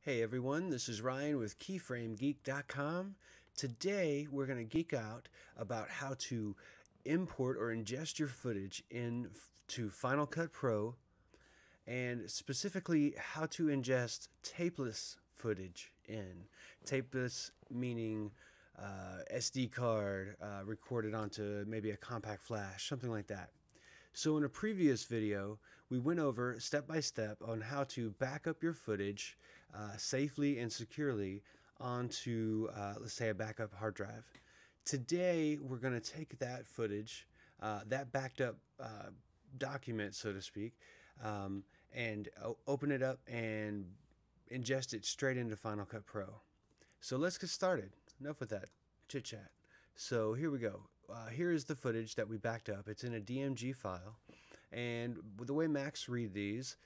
Hey everyone, this is Ryan with KeyFrameGeek.com. Today we're going to geek out about how to import or ingest your footage into Final Cut Pro, and specifically how to ingest tapeless footage in. Tapeless meaning SD card recorded onto maybe a compact flash, something like that. So in a previous video, we went over step by step on how to back up your footage safely and securely onto, let's say, a backup hard drive. Today, we're going to take that footage, that backed up document, so to speak, and open it up and ingest it straight into Final Cut Pro. So let's get started. Enough with that chit chat. So here we go. Here is the footage that we backed up. It's in a DMG file, and the way Macs read these,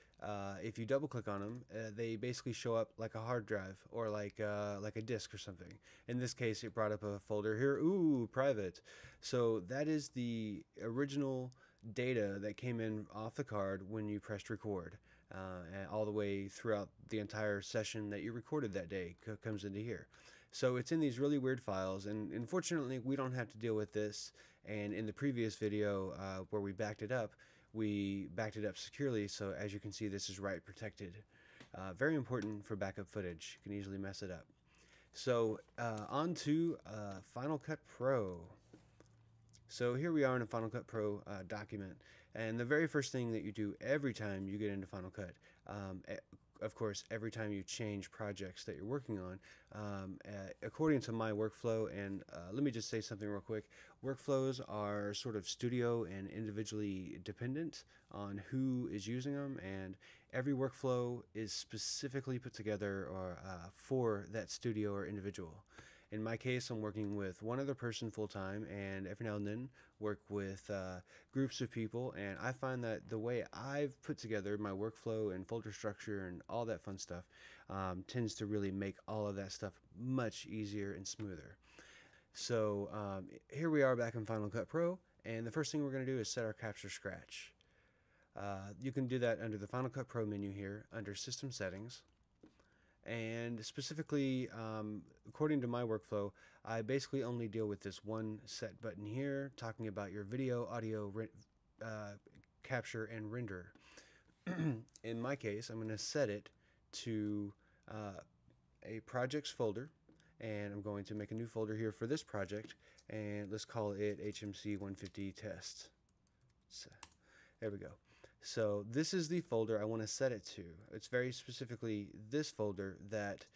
if you double click on them, they basically show up like a hard drive or like a disk or something. In this case, it brought up a folder here. Ooh, private. So that is the original data that came in off the card when you pressed record, and all the way throughout the entire session that you recorded that day comes into here. So it's in these really weird files, and unfortunately we don't have to deal with this. And in the previous video where we backed it up securely, so as you can see, this is write protected. Very important for backup footage. You can easily mess it up. So on to Final Cut Pro. So here we are in a Final Cut Pro document, and the very first thing that you do every time you get into Final Cut, of course, every time you change projects that you're working on, according to my workflow, and let me just say something real quick. Workflows are sort of studio and individually dependent on who is using them, and every workflow is specifically put together or for that studio or individual. In my case, I'm working with one other person full-time, and every now and then work with groups of people, and I find that the way I've put together my workflow and folder structure and all that fun stuff tends to really make all of that stuff much easier and smoother. So here we are back in Final Cut Pro, and the first thing we're going to do is set our capture scratch. You can do that under the Final Cut Pro menu here under System Settings. And specifically, according to my workflow, I basically only deal with this one set button here, talking about your video, audio, capture, and render. In my case, I'm going to set it to a projects folder, and I'm going to make a new folder here for this project, and let's call it HMC 150 test. So, there we go. So this is the folder I want to set it to. It's very specifically this folder that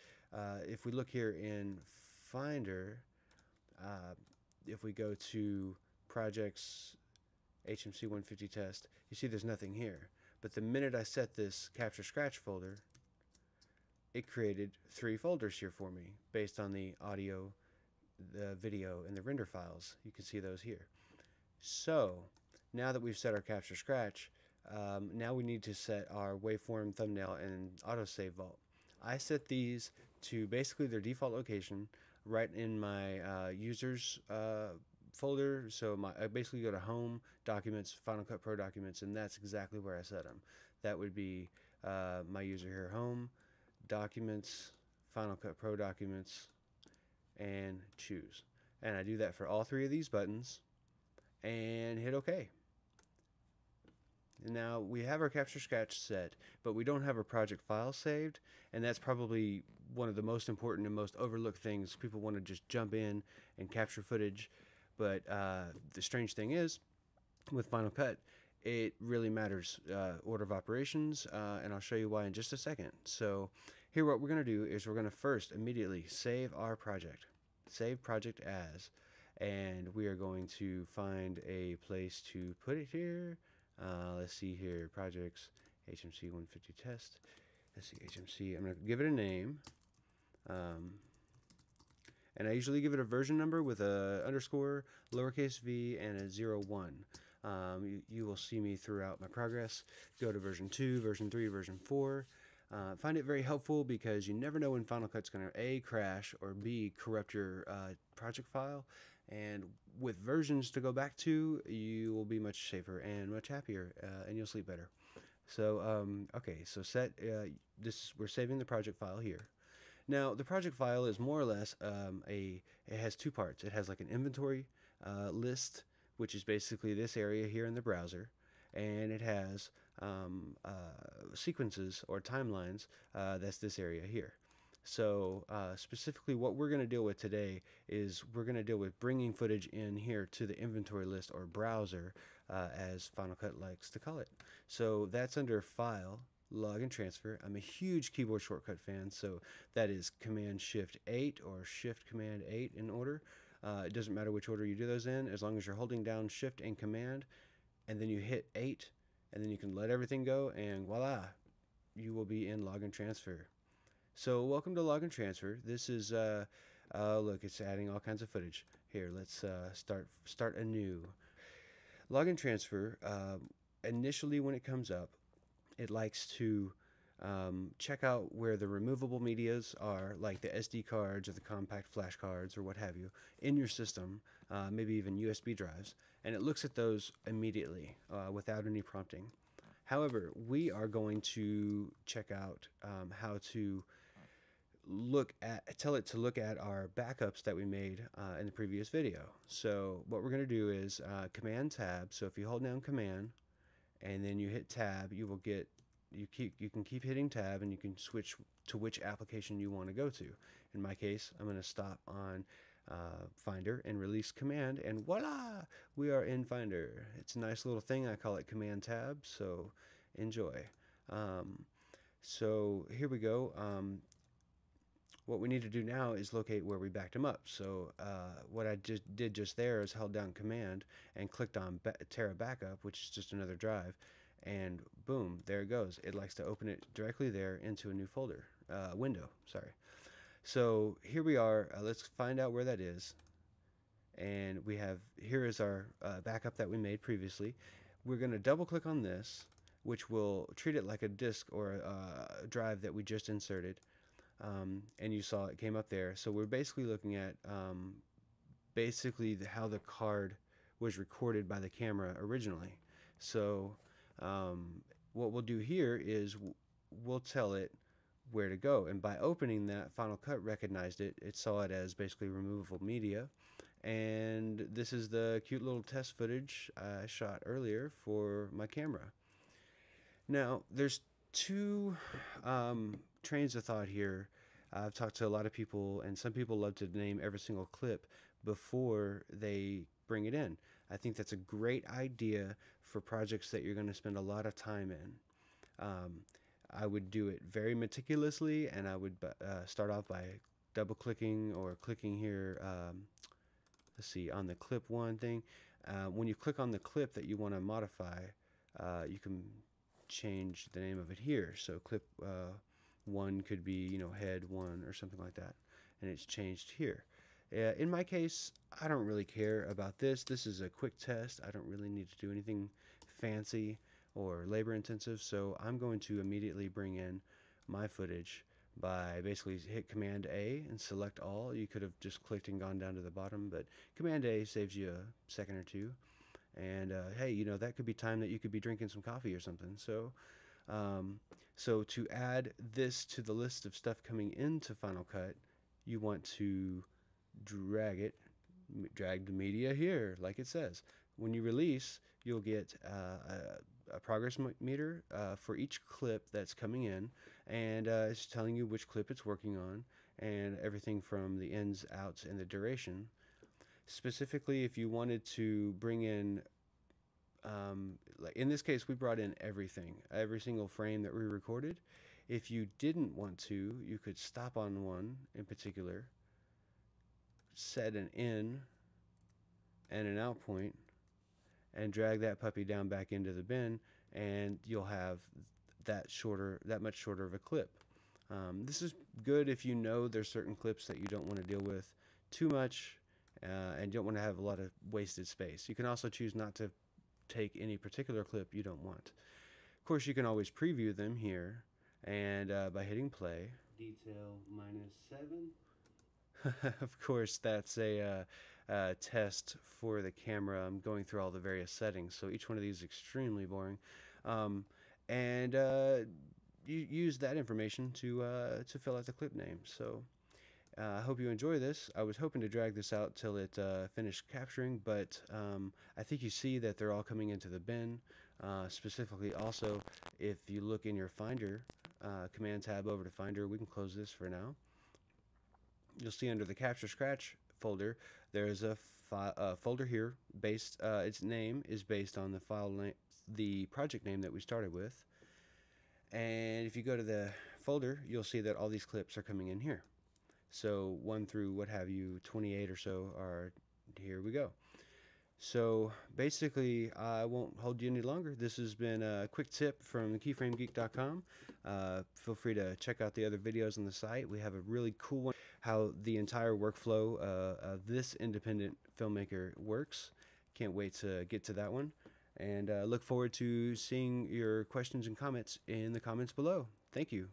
if we look here in Finder, if we go to projects HMC 150 test, you see there's nothing here. But the minute I set this capture scratch folder, it created 3 folders here for me based on the audio, the video, and the render files. You can see those here. So now that we've set our capture scratch, now we need to set our waveform, thumbnail, and autosave vault. I set these to basically their default location right in my users folder. So I basically go to Home, Documents, Final Cut Pro Documents, and that's exactly where I set them. That would be my user here, Home, Documents, Final Cut Pro Documents, and Choose. And I do that for all 3 of these buttons and hit OK. Now we have our capture scratch set, but we don't have a project file saved, and that's probably one of the most important and most overlooked things. People want to just jump in and capture footage, but the strange thing is, with Final Cut, it really matters order of operations, and I'll show you why in just a second. So here what we're going to do is we're going to first immediately save our project. Save project as, and we are going to find a place to put it here. Let's see here, projects, HMC 150 test. Let's see, HMC, I'm going to give it a name. And I usually give it a version number with a underscore, lowercase v, and a 01. You will see me throughout my progress. Go to version 2, version 3, version 4. Find it very helpful because you never know when Final Cut's going to A, crash, or B, corrupt your project file. And with versions to go back to, you will be much safer and much happier, and you'll sleep better. So okay, so we're saving the project file here. Now the project file is more or less it has two parts. It has like an inventory list, which is basically this area here in the browser, and it has sequences or timelines. That's this area here. So specifically what we're going to deal with today is we're going to deal with bringing footage in here to the inventory list or browser, as Final Cut likes to call it. So that's under File, Log and Transfer. I'm a huge keyboard shortcut fan, so that is Command Shift 8 or Shift Command 8 in order. It doesn't matter which order you do those in, as long as you're holding down Shift and Command, and then you hit 8, and then you can let everything go, and voila, you will be in Log and Transfer. So welcome to Log and Transfer. This is look, it's adding all kinds of footage. Here, let's start anew. Log and Transfer, initially when it comes up, it likes to check out where the removable medias are, like the SD cards or the compact flash cards or what have you, in your system, maybe even USB drives, and it looks at those immediately without any prompting. However, we are going to check out how to tell it to look at our backups that we made in the previous video. So what we're going to do is Command Tab. So if you hold down Command and then you hit Tab, you can keep hitting Tab, and you can switch to which application you want to go to. In my case, I'm going to stop on Finder and release Command, and voila, we are in Finder. It's a nice little thing. I call it Command Tab, so enjoy. So here we go. What we need to do now is locate where we backed them up. So what I did just there is held down Command and clicked on Tera Backup, which is just another drive, and boom, there it goes. It likes to open it directly there into a new folder, window, sorry. So here we are. Let's find out where that is. And here is our backup that we made previously. We're going to double click on this, which will treat it like a disk or a drive that we just inserted. And you saw it came up there. So we're basically looking at how the card was recorded by the camera originally. So what we'll do here is we'll tell it where to go, and by opening that, Final Cut recognized it. It saw it as basically removable media, and this is the cute little test footage I shot earlier for my camera. Now there's two trains of thought here. I've talked to a lot of people, and some people love to name every single clip before they bring it in. I think that's a great idea for projects that you're going to spend a lot of time in. I would do it very meticulously, and I would start off by double clicking or clicking here, let's see, on the clip one thing. When you click on the clip that you want to modify, you can change the name of it here. So clip one could be, head one or something like that, and it's changed here. In my case, I don't really care about this. This is a quick test. I don't really need to do anything fancy or labor intensive, so I'm going to immediately bring in my footage by basically hit Command A and select all. You could have just clicked and gone down to the bottom, but Command A saves you a second or two. And hey, that could be time that you could be drinking some coffee or something. So so to add this to the list of stuff coming into Final Cut, you want to drag the media here, like it says. When you release, you'll get a progress meter for each clip that's coming in, and it's telling you which clip it's working on, and everything from the ins, outs, and the duration. Specifically, if you wanted to bring in, like in this case, we brought in everything, every single frame that we recorded. If you didn't want to, you could stop on one in particular, set an in and an out point, and drag that puppy down back into the bin, and you'll have that much shorter of a clip. This is good if you know there's certain clips that you don't want to deal with too much, and don't want to have a lot of wasted space. You can also choose not to take any particular clip you don't want. Of course, you can always preview them here, and by hitting play. Detail -7. Of course, that's a test for the camera. I'm going through all the various settings, so each one of these is extremely boring. and you use that information to fill out the clip name. So I hope you enjoy this. I was hoping to drag this out till it finished capturing, but I think you see that they're all coming into the bin. Specifically, also, if you look in your Finder, Command tab over to Finder, we can close this for now. You'll see under the Capture Scratch folder, there's a folder here based. Its name is based on the file name, the project name that we started with. And if you go to the folder, you'll see that all these clips are coming in here. So 1 through what have you, 28 or so are, here we go. So basically, I won't hold you any longer. This has been a quick tip from KeyFrameGeek.com. Feel free to check out the other videos on the site. We have a really cool one, how the entire workflow of this independent filmmaker works. Can't wait to get to that one. And look forward to seeing your questions and comments in the comments below. Thank you.